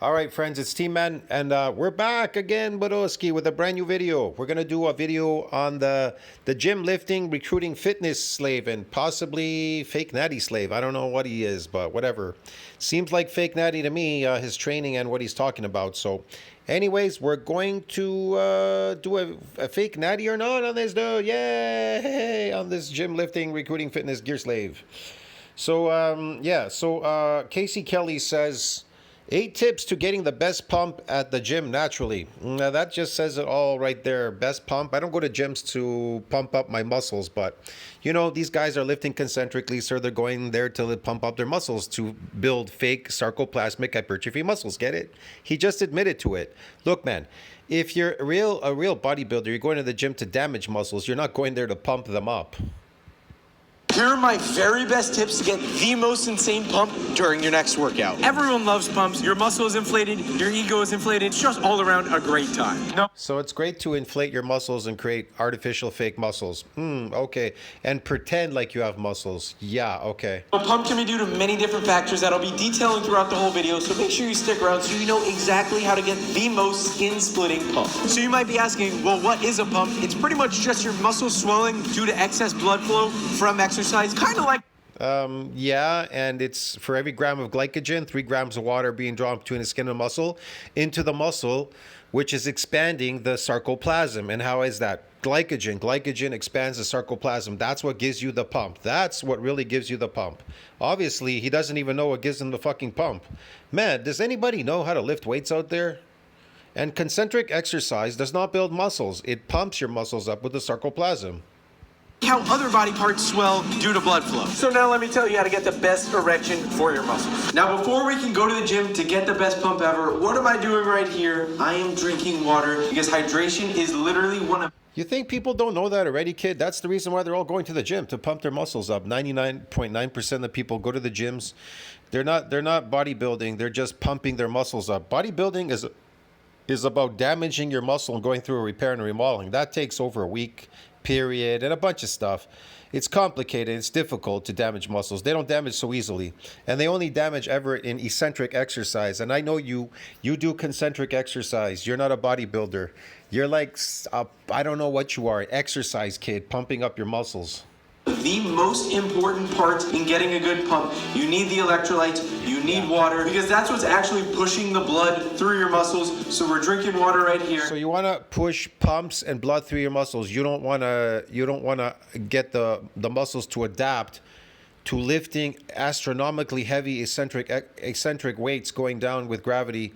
All right, friends, it's Team Man, and we're back again, Bodoski, with a brand new video. We're going to do a video on the gym lifting, recruiting fitness slave, and possibly fake natty slave. I don't know what he is, but whatever. Seems like fake natty to me, his training and what he's talking about. So anyways, we're going to do a fake natty or not on this dude. Yay! On this gym lifting, recruiting fitness gear slave. So, Casey Kelly says... 8 tips to getting the best pump at the gym naturally. Now that just says it all right there. Best pump. I don't go to gyms to pump up my muscles, but you know, these guys are lifting concentrically, so they're going there to pump up their muscles to build fake sarcoplasmic hypertrophy muscles. Get it? He just admitted to it. Look, man, if you're a real bodybuilder, you're going to the gym to damage muscles. You're not going there to pump them up. Here are my very best tips to get the most insane pump during your next workout. Everyone loves pumps. Your muscle is inflated, your ego is inflated. It's just all around a great time. No. So it's great to inflate your muscles and create artificial fake muscles. Okay. And pretend like you have muscles. Yeah, okay. A pump can be due to many different factors that I'll be detailing throughout the whole video, so make sure you stick around so you know exactly how to get the most skin-splitting pump. So you might be asking, well, what is a pump? It's pretty much just your muscles swelling due to excess blood flow from exercise, kind of like... Yeah, and it's for every gram of glycogen, 3 grams of water being drawn between the skin and muscle into the muscle, which is expanding the sarcoplasm. And how is that? Glycogen expands the sarcoplasm. That's what gives you the pump. That's what really gives you the pump. Obviously, he doesn't even know what gives him the fucking pump. Man, does anybody know how to lift weights out there? And concentric exercise does not build muscles. It pumps your muscles up with the sarcoplasm. How other body parts swell due to blood flow. So now let me tell you how to get the best erection for your muscles. Now before we can go to the gym to get the best pump ever, what am I doing right here? I am drinking water because hydration is literally one of... You think people don't know that already, kid? That's the reason why they're all going to the gym, to pump their muscles up. 99.9% of people go to the gyms. They're not bodybuilding, they're just pumping their muscles up. Bodybuilding is about damaging your muscle and going through a repair and remodeling. That takes over a week. Period, and a bunch of stuff. It's complicated. It's difficult to damage muscles. They don't damage so easily, and they only damage ever in eccentric exercise. And I know you do concentric exercise. You're not a bodybuilder. You're like I don't know what you are, an exercise kid, pumping up your muscles. The most important part in getting a good pump, you need the electrolytes, you need water, because that's what's actually pushing the blood through your muscles. So we're drinking water right here. So you want to push pumps and blood through your muscles. You don't want to get the muscles to adapt to lifting astronomically heavy eccentric weights going down with gravity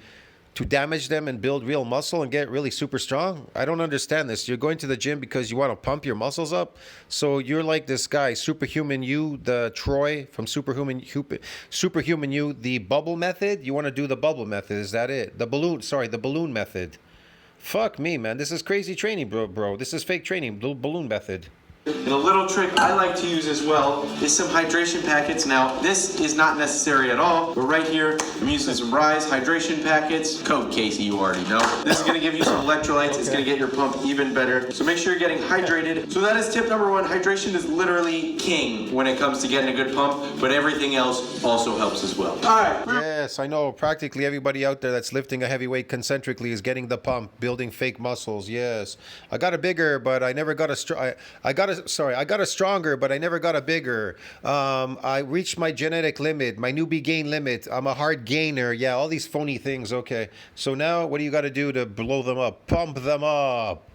to damage them and build real muscle and get really super strong. I don't understand this. You're going to the gym because you want to pump your muscles up. So you're like this guy, Superhuman You, the Troy from Superhuman You, the bubble method. You want to do the bubble method. Is that it? The balloon method. Fuck me, man. This is crazy training, bro. This is fake training, balloon method. And a little trick I like to use as well is some hydration packets. Now, this is not necessary at all, but right here, I'm using some Rise hydration packets. Code Casey, you already know. This is gonna give you some electrolytes. Okay. It's gonna get your pump even better. So make sure you're getting hydrated. So that is tip number 1. Hydration is literally king when it comes to getting a good pump, but everything else also helps as well. All right. Yes, I know. Practically everybody out there that's lifting a heavy weight concentrically is getting the pump, building fake muscles. Yes. I got a bigger, but I never got a I got a stronger, but I never got a bigger. I reached my genetic limit, my newbie gain limit. I'm a hard gainer. Yeah, all these phony things. Okay. So now what do you got to do to blow them up? Pump them up.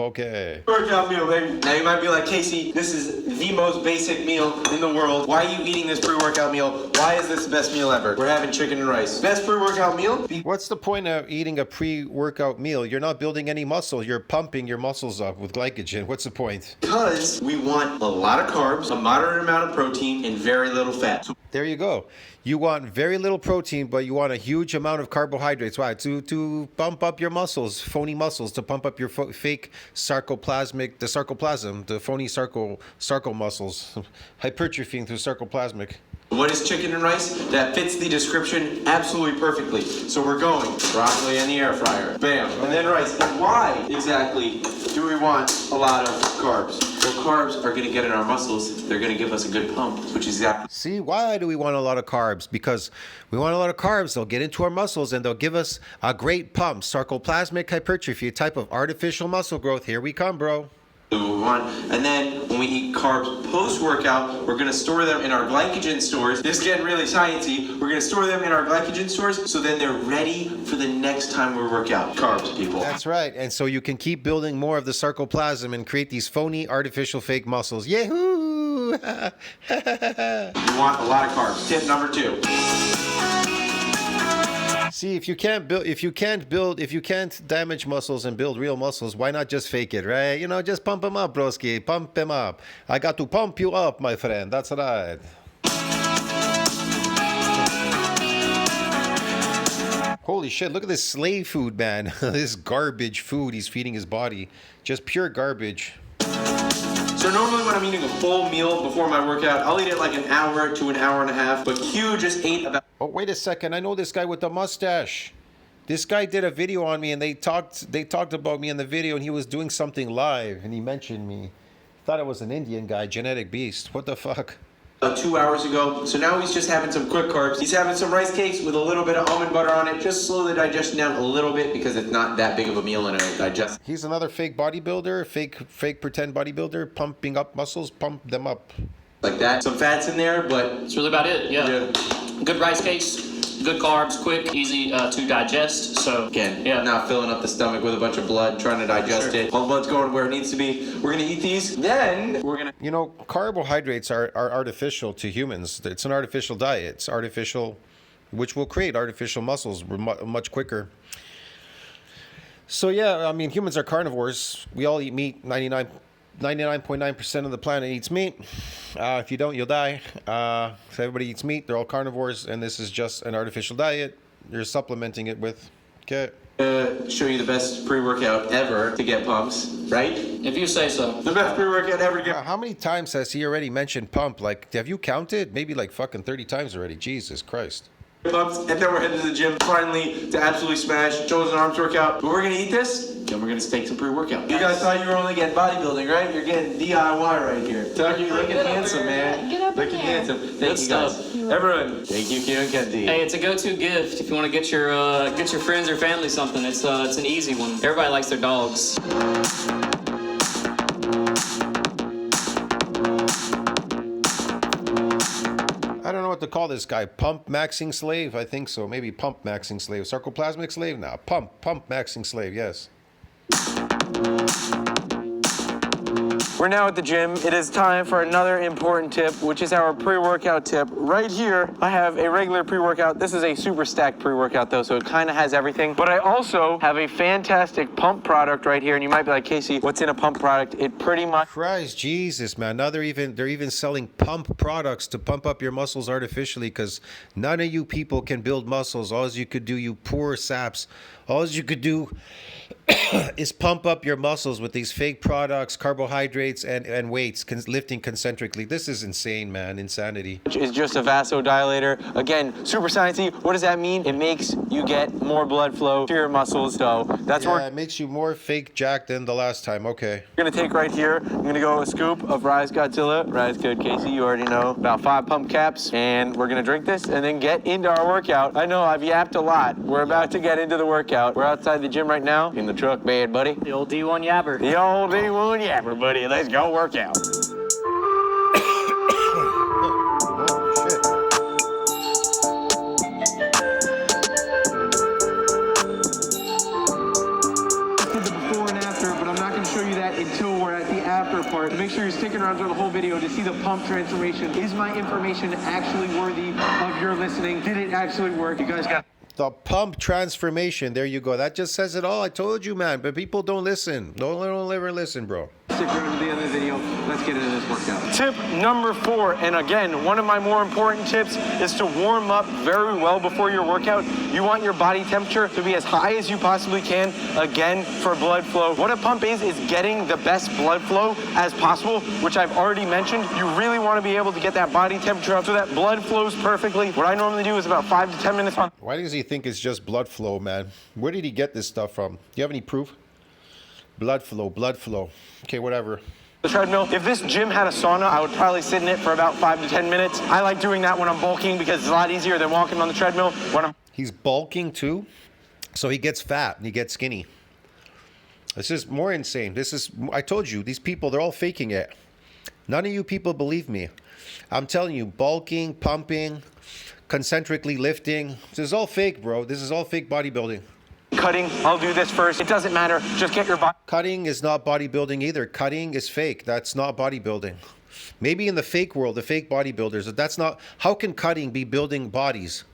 Okay. Workout meal, baby. Now you might be like, Casey, this is the most basic meal in the world. Why are you eating this pre-workout meal? Why is this the best meal ever? We're having chicken and rice. Best pre-workout meal? What's the point of eating a pre-workout meal? You're not building any muscle. You're pumping your muscles up with glycogen. What's the point? Because we want a lot of carbs, a moderate amount of protein, and very little fat. There you go. You want very little protein, but you want a huge amount of carbohydrates. Why? To pump up your muscles, phony muscles, to pump up your fake sarcoplasmic, the sarcoplasm, the phony sarco muscles, hypertrophying through sarcoplasmic. What is chicken and rice? That fits the description absolutely perfectly. So we're going broccoli in the air fryer. Bam. And then rice. And why exactly do we want a lot of carbs? Well, carbs are going to get in our muscles. They're going to give us a good pump, which is exactly. See, why do we want a lot of carbs? Because we want a lot of carbs. They'll get into our muscles and they'll give us a great pump. Sarcoplasmic hypertrophy, a type of artificial muscle growth. Here we come, bro. We want. And then when we eat carbs post-workout, we're going to store them in our glycogen stores. This is getting really sciencey. We're going to store them in our glycogen stores so then they're ready for the next time we work out. Carbs, people. That's right. And so you can keep building more of the sarcoplasm and create these phony, artificial, fake muscles. Yahoo! You want a lot of carbs. Tip number 2. See, if you can't damage muscles and build real muscles, why not just fake it, right? You know, just pump them up, broski. Pump them up. I got to pump you up, my friend. That's right. Holy shit, look at this slave food, man. This garbage food he's feeding his body. Just pure garbage. So normally when I'm eating a full meal before my workout, I'll eat it like an hour to an hour and a half. But Q just ate about... Oh, wait a second. I know this guy with the mustache. This guy did a video on me and they talked about me in the video and he was doing something live and he mentioned me. Thought it was an Indian guy, genetic beast. What the fuck? 2 hours ago. So now he's just having some quick carbs. He's having some rice cakes with a little bit of almond butter on it. Just slow the digestion down a little bit because it's not that big of a meal and it'll digest. He's another fake bodybuilder, fake pretend bodybuilder, pumping up muscles, pump them up. Like that. Some fats in there, but... That's really about it, yeah. Good rice cakes, good carbs, quick, easy to digest, so... Again, yeah. Not filling up the stomach with a bunch of blood, trying to digest it. All the blood's going where it needs to be. We're going to eat these, then we're going to... You know, carbohydrates are artificial to humans. It's an artificial diet. It's artificial, which will create artificial muscles much quicker. So yeah, I mean, humans are carnivores. We all eat meat. 99.9% of the planet eats meat. If you don't, you'll die. So everybody eats meat. They're all carnivores, and this is just an artificial diet. You're supplementing it with. Okay. Show you the best pre-workout ever to get pumps, right? If you say so. The best pre-workout ever to get. How many times has he already mentioned pump? Like, have you counted? Maybe like fucking 30 times already. Jesus Christ. Pumps, and then we're heading to the gym finally to absolutely smash shoulders and arms workout. But we're gonna eat this, then we're gonna take some pre-workout. You guys thought you were only getting bodybuilding, right? You're getting DIY right here. Tucker, you're looking handsome, man. Get up in Looking there. handsome. Thank you guys. Everyone, thank you, Q and Kenty. Hey, it's a go-to gift if you want to get your friends or family something. It's an easy one. Everybody likes their dogs. I don't know what to call this guy. Pump maxing slave? I think so. Maybe pump maxing slave. Sarcoplasmic slave? No, pump maxing slave, yes. We're now at the gym. It is time for another important tip, which is our pre-workout tip. Right here, I have a regular pre-workout. This is a super stacked pre-workout though, so it kind of has everything. But I also have a fantastic pump product right here, and you might be like, Casey, what's in a pump product? It pretty much... Christ, Jesus, man. Now they're even selling pump products to pump up your muscles artificially because none of you people can build muscles. All you could do, you poor saps, all you could do is pump up your muscles with these fake products, carbohydrates, and weights, lifting concentrically. This is insane, man. Insanity. It's just a vasodilator. Again, super sciencey. What does that mean? It makes you get more blood flow to your muscles. So that's Yeah, what it makes you more fake jacked than the last time. Okay. we're gonna take right here. I'm gonna go a scoop of Rise Godzilla. Rise Good Casey, you already know. About 5 pump caps. And we're gonna drink this and then get into our workout. I know I've yapped a lot. We're about to get into the workout. We're outside the gym right now. In the truck bed, buddy. The old D1 Yabber. The old D1 Yapper, buddy. Let's go work out. Oh, shit. The before and after, but I'm not going to show you that until we're at the after part. Make sure you're sticking around through the whole video to see the pump transformation. Is my information actually worthy of your listening? Did it actually work? You guys got... The pump transformation. There you go. That just says it all. I told you, man. But people don't listen. Don't ever listen, bro. Stick around to the other video. Let's get into this workout. Tip number 4, and again, one of my more important tips is to warm up very well before your workout. You want your body temperature to be as high as you possibly can, again, for blood flow. What a pump is getting the best blood flow as possible, which I've already mentioned. You really want to be able to get that body temperature up so that blood flows perfectly. What I normally do is about 5 to 10 minutes on. Why does he think it's just blood flow, man? Where did he get this stuff from? Do you have any proof? Blood flow, blood flow. Okay, whatever. The treadmill. If this gym had a sauna, I would probably sit in it for about 5 to 10 minutes. I like doing that when I'm bulking because it's a lot easier than walking on the treadmill. He's bulking too, so he gets fat and he gets skinny. This is more insane. I told you, these people, they're all faking it. None of you people believe me. I'm telling you, bulking, pumping, concentrically lifting, this is all fake, bro. This is all fake bodybuilding. Cutting, I'll do this first. It doesn't matter. Just get your body. Cutting is not bodybuilding either. Cutting is fake. That's not bodybuilding. Maybe in the fake world, the fake bodybuilders, that's not. How can cutting be building bodies?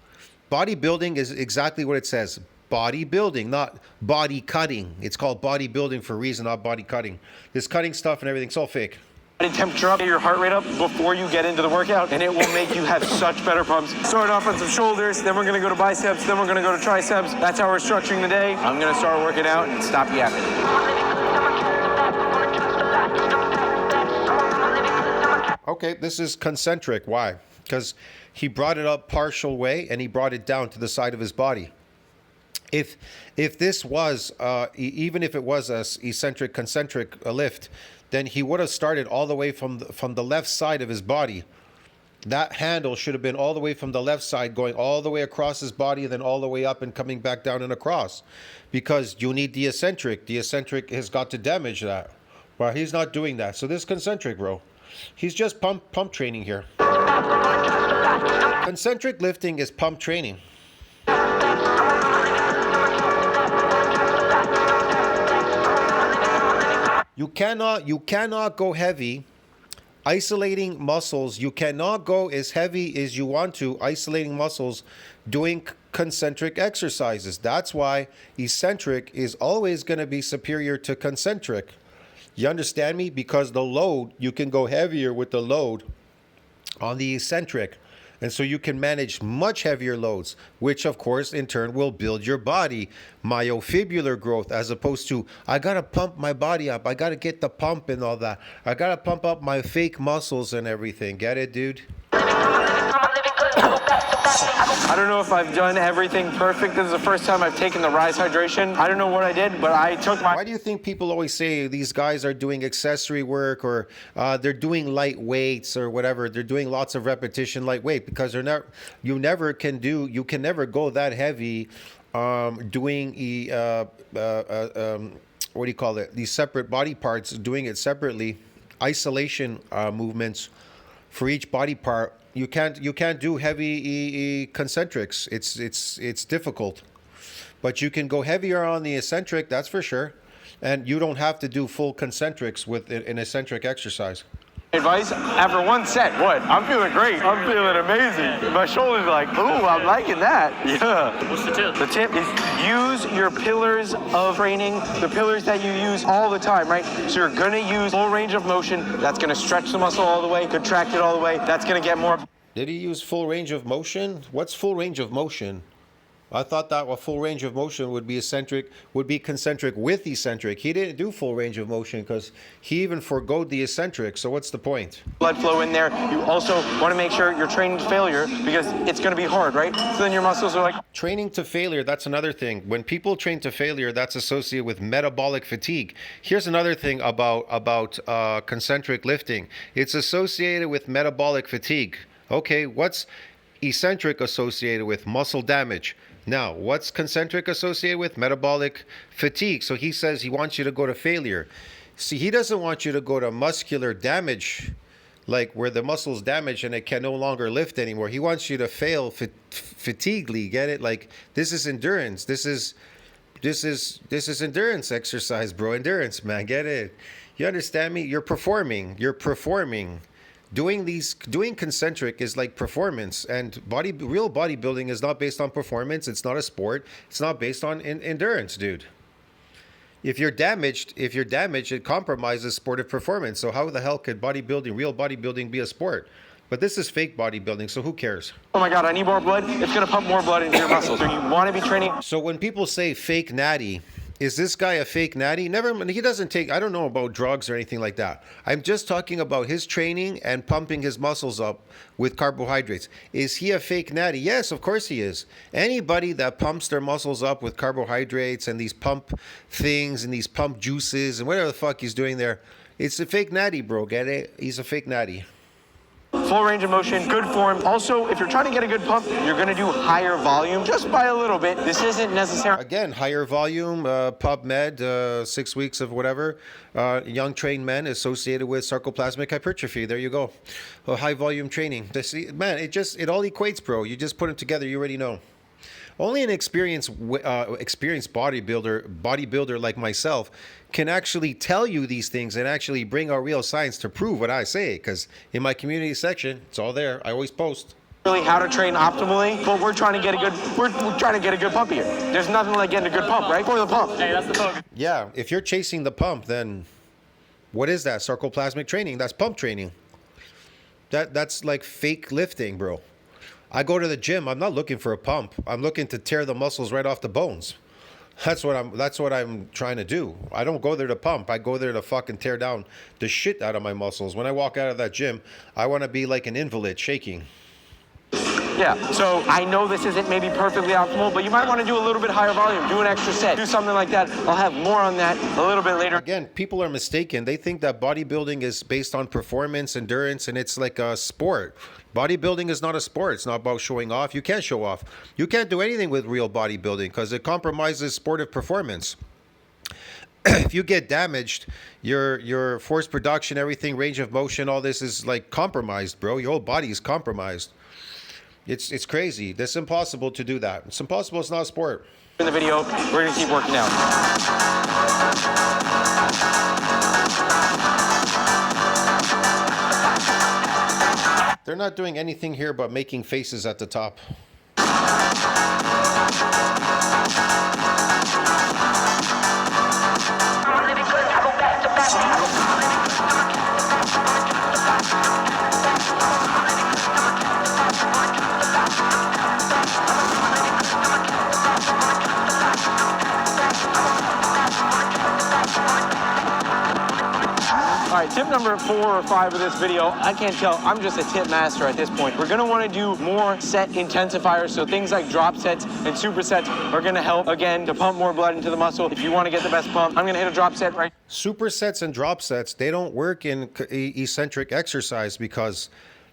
Bodybuilding is exactly what it says. Bodybuilding, not body cutting. It's called bodybuilding for a reason, not body cutting. This cutting stuff and everything, it's all fake. Temperature up, get your heart rate up before you get into the workout, and it will make you have such better pumps. Start off on some shoulders, then we're gonna go to biceps, then we're gonna go to triceps. That's how we're structuring the day. I'm gonna start working out and stop yapping. Okay, this is concentric. Why? Because he brought it up partial way and he brought it down to the side of his body. If this was, even if it was a eccentric concentric lift, then he would have started all the way from the left side of his body. That handle should have been all the way from the left side, going all the way across his body, then all the way up and coming back down and across. Because you need the eccentric. The eccentric has got to damage that. Well, he's not doing that. So this concentric, bro. He's just pump training here. Concentric lifting is pump training. You cannot go heavy isolating muscles. You cannot go as heavy as you want to isolating muscles doing concentric exercises. That's why eccentric is always going to be superior to concentric. You understand me? Because the load, you can go heavier with the load on the eccentric. And so you can manage much heavier loads, which of course in turn will build your body, myofibrillar growth, as opposed to, I got to pump my body up. I got to get the pump and all that. I got to pump up my fake muscles and everything. Get it, dude? I don't know if I've done everything perfect. This is the first time I've taken the Rise Hydration. I don't know what I did, but I took my... Why do you think people always say these guys are doing accessory work or they're doing light weights or whatever? They're doing lots of repetition light weight because you can never go that heavy doing what do you call it? These separate body parts, doing it separately, isolation movements for each body part. You can't do heavy concentrics. It's difficult, but you can go heavier on the eccentric. That's for sure, and you don't have to do full concentrics with an eccentric exercise. Advice after one set. What? I'm feeling great. I'm feeling amazing. My shoulders are like, ooh, I'm liking that. Yeah. What's the tip? The tip is use your pillars of training, the pillars that you use all the time, right? So you're gonna use full range of motion. That's gonna stretch the muscle all the way, contract it all the way. That's gonna get more. Did he use full range of motion? What's full range of motion? I thought that a full range of motion would be concentric with eccentric. He didn't do full range of motion because he even forgoed the eccentric. So what's the point? Blood flow in there. You also want to make sure you're training to failure because it's going to be hard, right? So then your muscles are like... Training to failure, that's another thing. When people train to failure, that's associated with metabolic fatigue. Here's another thing about concentric lifting. It's associated with metabolic fatigue. Okay, what's eccentric associated with? Muscle damage. Now, what's concentric associated with? Metabolic fatigue. So he says he wants you to go to failure. See, he doesn't want you to go to muscular damage, like where the muscle's damaged and it can no longer lift anymore. He wants you to fail fatiguely. Get it? Like this is endurance. This is endurance exercise, bro. Endurance, man. Get it? You understand me? You're performing. Doing concentric is like performance, and real bodybuilding is not based on performance. It's not a sport. It's not based on endurance, dude. If you're damaged, it compromises sportive performance. So how the hell could real bodybuilding, be a sport? But this is fake bodybuilding, so who cares? Oh my God, I need more blood. It's gonna pump more blood into your muscles. So you want to be training. So when people say fake natty, is this guy a fake natty? He doesn't take, I don't know about drugs or anything like that. I'm just talking about his training and pumping his muscles up with carbohydrates. Is he a fake natty? Yes, of course he is. Anybody that pumps their muscles up with carbohydrates and these pump things and these pump juices and whatever the fuck he's doing there, it's a fake natty, bro. Get it? He's a fake natty. Full range of motion, good form. Also, if you're trying to get a good pump, you're gonna do higher volume just by a little bit. This isn't necessary. Again, higher volume, PubMed, 6 weeks of whatever. Young trained men associated with sarcoplasmic hypertrophy. There you go. High volume training. Man, it all equates, bro. You just put them together. You already know. Only an experienced bodybuilder like myself can actually tell you these things and actually bring our real science to prove what I say. Because in my community section, it's all there. I always post. Really, how to train optimally, but we're trying to get a good pump here. There's nothing like getting a good pump, right? For the pump. Hey, that's the focus. Yeah, if you're chasing the pump, then what is that? Sarcoplasmic training. That's pump training. That's like fake lifting, bro. I go to the gym. I'm not looking for a pump. I'm looking to tear the muscles right off the bones. That's what I'm trying to do. I don't go there to pump. I go there to fucking tear down the shit out of my muscles. When I walk out of that gym, I want to be like an invalid shaking. Yeah, so I know this isn't maybe perfectly optimal, but you might want to do a little bit higher volume, do an extra set, do something like that. I'll have more on that a little bit later. Again, people are mistaken. They think that bodybuilding is based on performance, endurance, and it's like a sport. Bodybuilding is not a sport. It's not about showing off. You can't show off. You can't do anything with real bodybuilding because it compromises sportive performance. If you get damaged, your force production, everything, range of motion, all this is like compromised, bro. Your whole body is compromised. It's crazy. It's impossible to do that. It's impossible. It's not a sport. In the video, we're gonna keep working out. They're not doing anything here but making faces at the top. All right, tip number 4 or 5 of this video, I can't tell, I'm just a tip master at this point. We're gonna wanna do more set intensifiers, so things like drop sets and supersets are gonna help, again, to pump more blood into the muscle. If you wanna get the best pump, I'm gonna hit a drop set right. Supersets and drop sets, they don't work in eccentric exercise because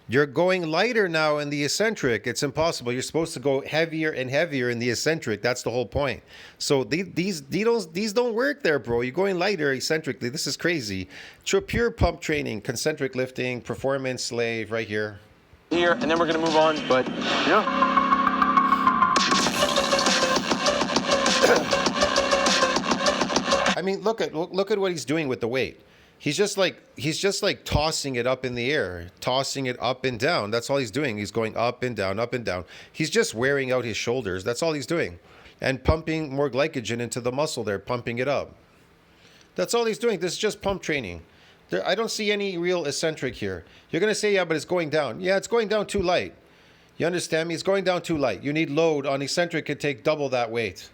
you're going lighter now in the eccentric. It's impossible. You're supposed to go heavier and heavier in the eccentric. That's the whole point. So these don't work there, bro. You're going lighter eccentrically. This is crazy. Pure pump training, concentric lifting, performance slave right here. Here, and then we're gonna move on, but yeah. I mean, look at what he's doing with the weight. He's just like tossing it up in the air, tossing it up and down. That's all he's doing. He's going up and down, up and down. He's just wearing out his shoulders. That's all he's doing. And pumping more glycogen into the muscle there, pumping it up. That's all he's doing. This is just pump training. I don't see any real eccentric here. You're going to say, yeah, but it's going down. Yeah, it's going down too light. You understand me? It's going down too light. You need load on eccentric could take double that weight.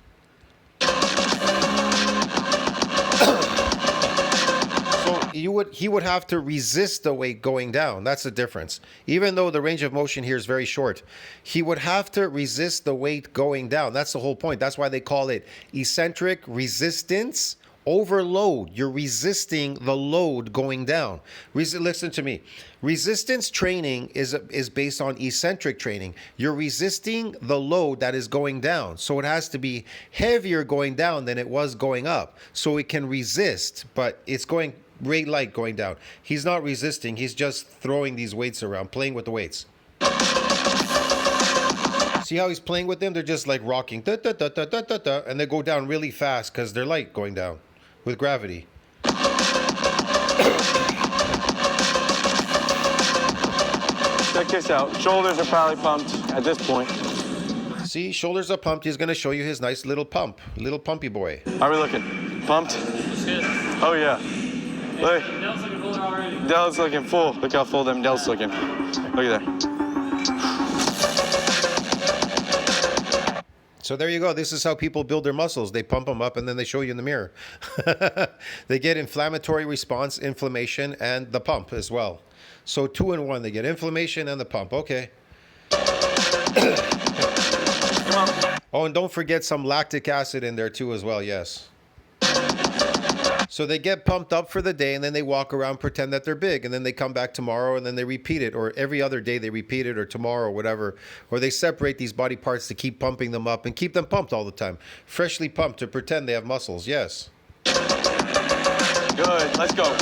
He would have to resist the weight going down. That's the difference. Even though the range of motion here is very short, he would have to resist the weight going down. That's the whole point. That's why they call it eccentric resistance overload. You're resisting the load going down. Listen to me. Resistance training is based on eccentric training. You're resisting the load that is going down. So it has to be heavier going down than it was going up. So it can resist, but it's going very light going down. He's not resisting. He's just throwing these weights around, playing with the weights. See how he's playing with them? They're just like rocking, da, da, da, da, da, da, da, and they go down really fast because they're light going down with gravity. Check this out. Shoulders are probably pumped at this point. See, shoulders are pumped. He's going to show you his nice little pump. Little pumpy boy. How are we looking? Pumped? It's good. Oh, yeah. Look. Del's looking full already. Del's looking full. Look how full them Del's looking. Look at that. So there you go. This is how people build their muscles. They pump them up and then they show you in the mirror. They get inflammatory response, inflammation, and the pump as well. So 2 in 1. They get inflammation and the pump. Okay. Come on. Oh, and don't forget some lactic acid in there too as well. Yes. So they get pumped up for the day and then they walk around, pretend that they're big, and then they come back tomorrow and then they repeat it, or every other day they repeat it, or tomorrow, or whatever, or they separate these body parts to keep pumping them up and keep them pumped all the time, freshly pumped to pretend they have muscles. Yes. Good. Let's go.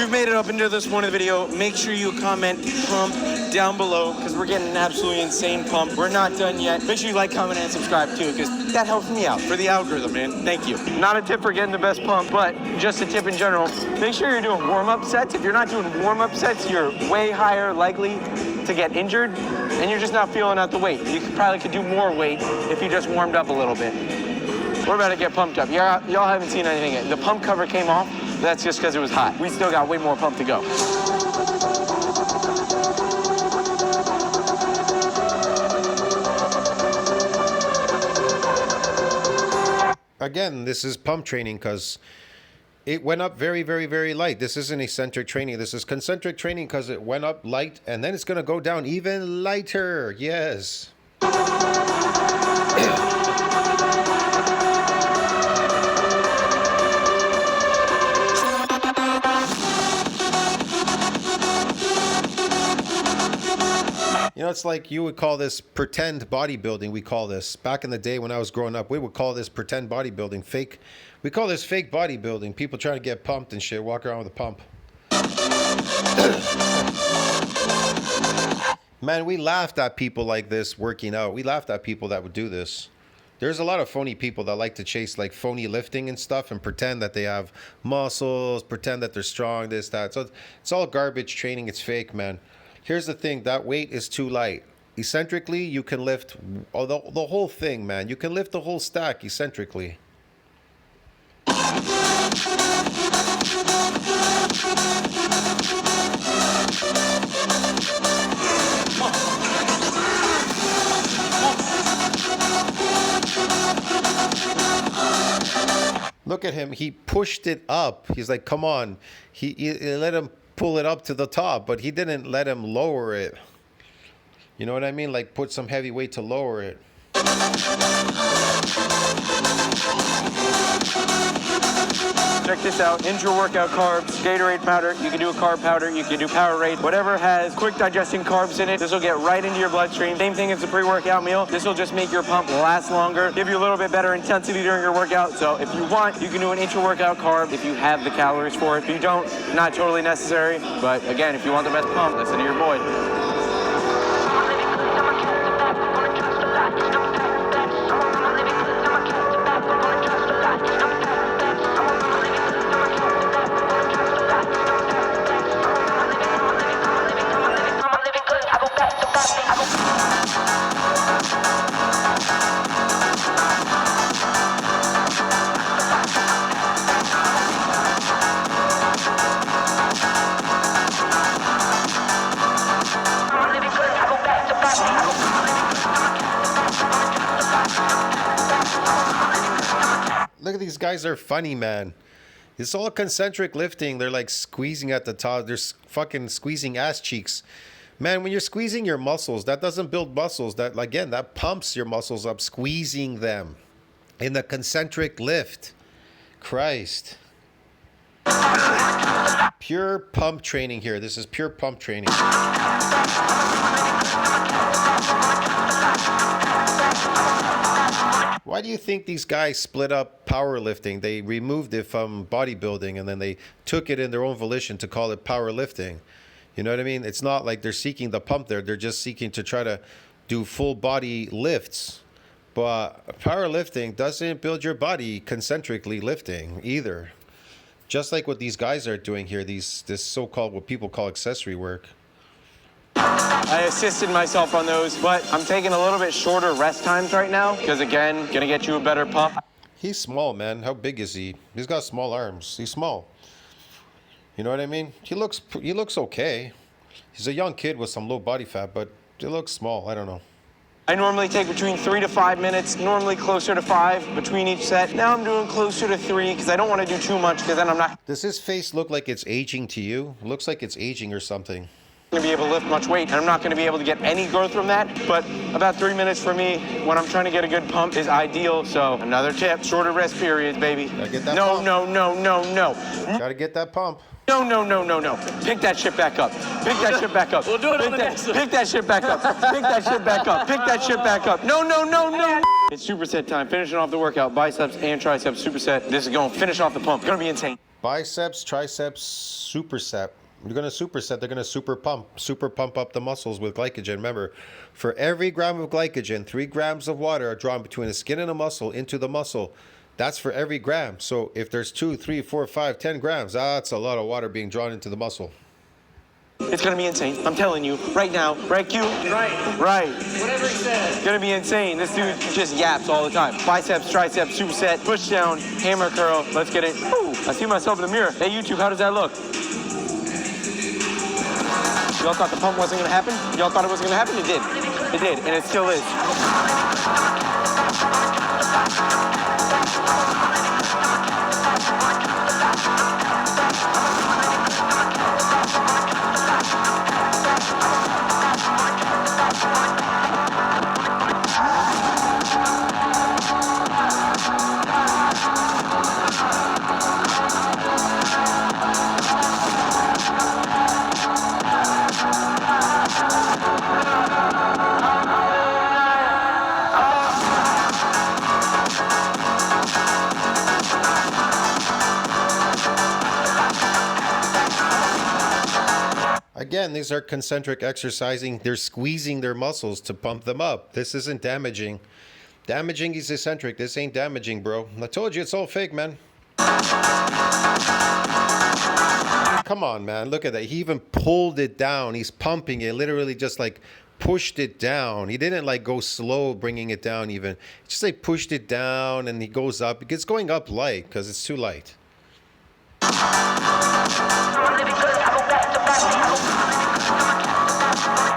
Made it up into this point of the video, make sure you comment pump down below because we're getting an absolutely insane pump. We're not done yet. Make sure you like, comment, and subscribe too because that helps me out for the algorithm, man. Thank you. Not a tip for getting the best pump, but just a tip in general. Make sure you're doing warm-up sets. If you're not doing warm-up sets, you're way higher likely to get injured and you're just not feeling out the weight. You probably could do more weight if you just warmed up a little bit. We're about to get pumped up. Y'all haven't seen anything yet. The pump cover came off. That's just because it was hot. We still got way more pump to go. Again, this is pump training because it went up very, very, very light. This isn't eccentric training. This is concentric training because it went up light and then it's going to go down even lighter. Yes. You know, it's like you would call this pretend bodybuilding. We call this, back in the day when I was growing up, we would call this pretend bodybuilding. Fake. We call this fake bodybuilding. People trying to get pumped and shit, walk around with a pump. Man, we laughed at people like this working out. We laughed at people that would do this. There's a lot of phony people that like to chase like phony lifting and stuff and pretend that they have muscles, pretend that they're strong, this, that. So it's all garbage training. It's fake, man. Here's the thing, that weight is too light. Eccentrically, you can lift the whole thing, man. You can lift the whole stack eccentrically. Look at him, he pushed it up. He's like, come on. He let him pull it up to the top, but he didn't let him lower it. You know what I mean? Like put some heavy weight to lower it. Check this out, intra-workout carbs, Gatorade powder, you can do a carb powder, you can do Powerade, whatever has quick digesting carbs in it, this will get right into your bloodstream. Same thing as the pre-workout meal, this will just make your pump last longer, give you a little bit better intensity during your workout. So if you want, you can do an intra-workout carb if you have the calories for it. If you don't, not totally necessary, but again, if you want the best pump, listen to your boy. Look at these guys, are funny, man. It's all concentric lifting. They're like squeezing at the top. They're fucking squeezing ass cheeks. Man, when you're squeezing your muscles, that doesn't build muscles. That, again, that pumps your muscles up, squeezing them in the concentric lift. Christ. Pure pump training here. This is pure pump training. Why do you think these guys split up powerlifting? They removed it from bodybuilding and then they took it in their own volition to call it powerlifting. You know what I mean? It's not like they're seeking the pump there. They're just seeking to try to do full body lifts. But powerlifting doesn't build your body concentrically lifting either. Just like what these guys are doing here, this so-called, what people call accessory work. I assisted myself on those, but I'm taking a little bit shorter rest times right now because, again, gonna get you a better pump. He's small, man. How big is he? He's got small arms. He's small. You know what I mean? He looks okay. He's a young kid with some low body fat, but he looks small. I don't know. I normally take between 3 to 5 minutes, normally closer to 5 between each set. Now I'm doing closer to 3 because I don't want to do too much because then I'm not Does his face look like it's aging to you? It looks like it's aging or something. going to be able to lift much weight, and I'm not going to be able to get any growth from that. But about 3 minutes for me, when I'm trying to get a good pump, is ideal. So another tip, shorter rest periods, baby. Gotta get that No, pump. no, no, no, no. Gotta get that pump. No, no, no, no, no. Pick that shit back up. Pick that shit back up. We'll do it on the next one. Pick that shit back up. Pick that shit back up. Pick that shit back up. No, no, no, no. It's superset time. Finishing off the workout. Biceps and triceps superset. This is going to finish off the pump. It's going to be insane. Biceps, triceps, superset. You're gonna superset. They're gonna super pump up the muscles with glycogen. Remember, for every gram of glycogen, 3 grams of water are drawn between the skin and the muscle into the muscle. That's for every gram. So if there's 2, 3, 4, 5, 10 grams, that's a lot of water being drawn into the muscle. It's going to be insane. I'm telling you right now. Right, Q? Right. Right. Whatever he says. It's going to be insane. This dude just yaps all the time. Biceps, triceps, superset, push down, hammer curl. Let's get it. Ooh, I see myself in the mirror. Hey, YouTube, how does that look? Y'all thought the pump wasn't going to happen? Y'all thought it wasn't going to happen? It did. It did, and it still is. Again, these are concentric exercising. They're squeezing their muscles to pump them up. This isn't damaging. Damaging is eccentric. This ain't damaging, bro. I told you it's all fake, man. Come on, man. Look at that. He even pulled it down. He's pumping it. Literally just like pushed it down. He didn't like go slow bringing it down even. Just like pushed it down and he goes up. It's going up light because it's too light.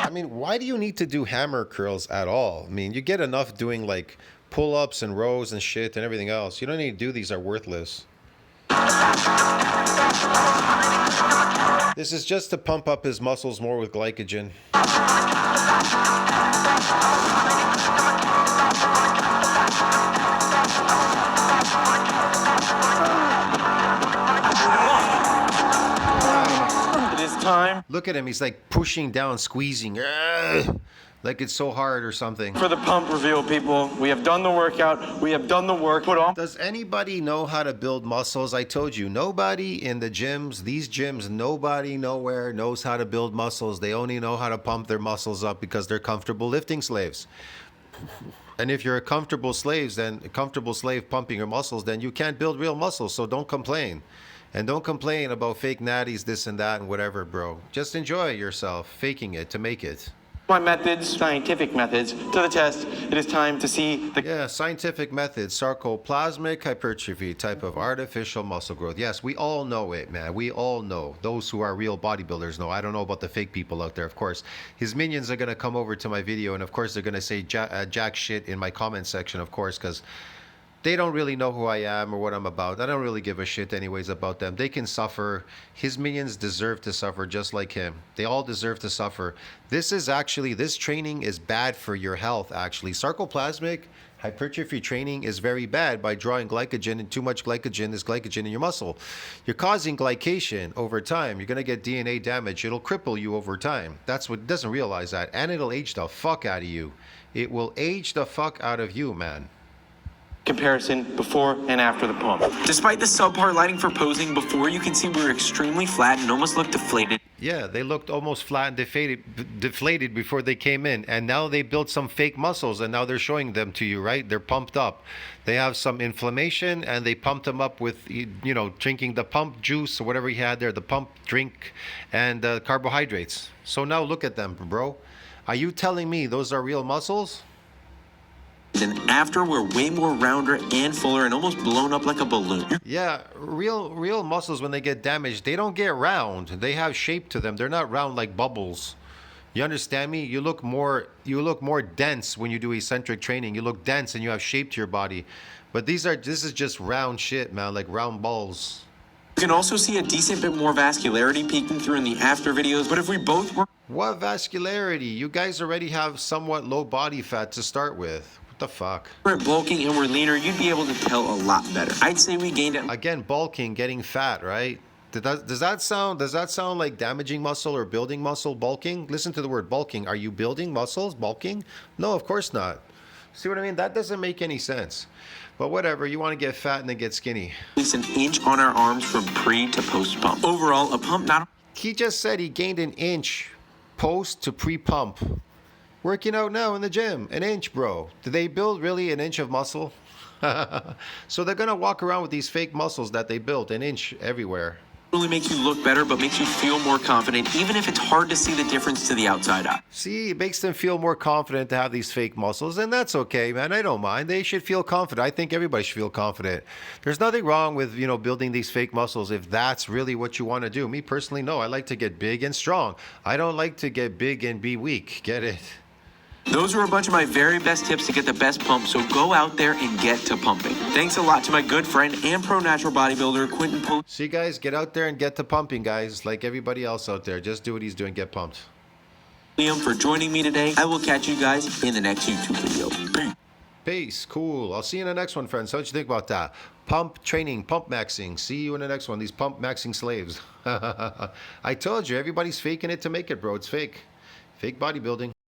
I mean, why do you need to do hammer curls at all? I mean, you get enough doing like pull-ups and rows and shit and everything else. You don't need to do these. Are worthless. This is just to pump up his muscles more with glycogen. Time Look at him. He's like pushing down, squeezing. Like it's so hard or something. for the pump reveal, people. We have done the workout. We have done the work. Put on. Does anybody know how to build muscles? I told you, nobody in the gyms, these gyms, nobody nowhere knows how to build muscles. They only know how to pump their muscles up because they're comfortable lifting slaves. And if you're a comfortable slave pumping your muscles, then you can't build real muscles. So don't complain. And don't complain about fake natties, this and that and whatever, bro. Just enjoy yourself faking it to make it. My methods, scientific methods, to the test. It is time to see the Yeah, scientific methods, sarcoplasmic hypertrophy type of artificial muscle growth. Yes, we all know it, man. We all know. Those who are real bodybuilders know. I don't know about the fake people out there, of course. His minions are going to come over to my video, and of course they're going to say jack shit in my comment section, of course, because they don't really know who I am or what I'm about. I don't really give a shit anyways about them. They can suffer. His minions deserve to suffer just like him. They all deserve to suffer. This training is bad for your health, actually. Sarcoplasmic hypertrophy training is very bad by drawing glycogen, and too much glycogen is glycogen in your muscle. You're causing glycation over time. You're going to get DNA damage. It'll cripple you over time. That's what it doesn't realize that. And it'll age the fuck out of you. It will age the fuck out of you, man. comparison before and after the pump. Despite the subpar lighting for posing, before you can see we're extremely flat and almost look deflated. Yeah, they looked almost flat and deflated before they came in. And now they built some fake muscles and now they're showing them to you, right? They're pumped up. They have some inflammation and they pumped them up with, drinking the pump juice or whatever he had there, the pump drink and carbohydrates. So now look at them, bro. Are you telling me those are real muscles? And after, we're way more rounder and fuller and almost blown up like a balloon. Yeah, real muscles, when they get damaged, they don't get round. They have shape to them. They're not round like bubbles. You understand me? You look more dense when you do eccentric training. You look dense and you have shape to your body. But this is just round shit, man, like round balls. You can also see a decent bit more vascularity peeking through in the after videos, but if we both were What vascularity? You guys already have somewhat low body fat to start with. What the fuck? bulking and we're leaner, you'd be able to tell a lot better. I'd say we gained it. Again, bulking, getting fat, right? Does that sound like damaging muscle or building muscle? Bulking? Listen to the word bulking. Are you building muscles? Bulking? No, of course not. See what I mean? That doesn't make any sense. But whatever, you want to get fat and then get skinny. At least an inch on our arms from pre to post pump. Overall, a pump not. He just said he gained an inch post to pre-pump. Working out now in the gym, an inch, bro. Did they build really an inch of muscle? So they're gonna walk around with these fake muscles that they built, an inch everywhere. Really makes you look better, but makes you feel more confident, even if it's hard to see the difference to the outside eye. See, it makes them feel more confident to have these fake muscles, and that's okay, man. I don't mind. They should feel confident. I think everybody should feel confident. There's nothing wrong with, building these fake muscles if that's really what you want to do. Me personally, no. I like to get big and strong. I don't like to get big and be weak. Get it? Those were a bunch of my very best tips to get the best pump, so go out there and get to pumping. Thanks a lot to my good friend and pro natural bodybuilder, Quentin Post. See, guys, get out there and get to pumping, guys. Like everybody else out there. Just do what he's doing. Get pumped. For joining me today. I will catch you guys in the next YouTube video. Peace. Peace. Cool. I'll see you in the next one, friends. What you think about that? Pump training, pump maxing. See you in the next one. These pump maxing slaves. I told you, everybody's faking it to make it, bro. It's fake. Fake bodybuilding.